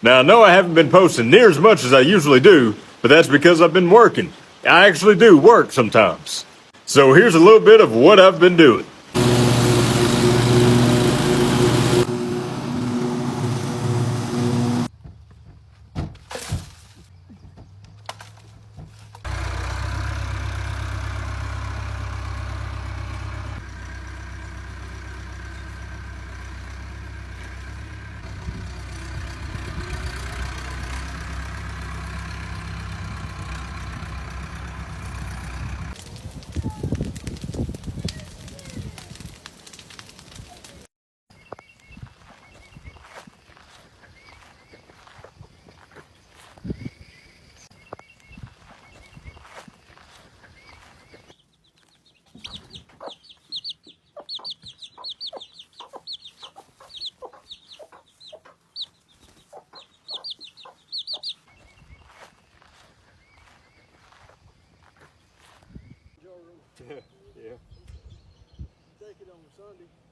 Now, I know I haven't been posting near as much as I usually do, but that's because I've been working. I actually do work sometimes. So here's a little bit of what I've been doing. Yeah. Take it on Sunday.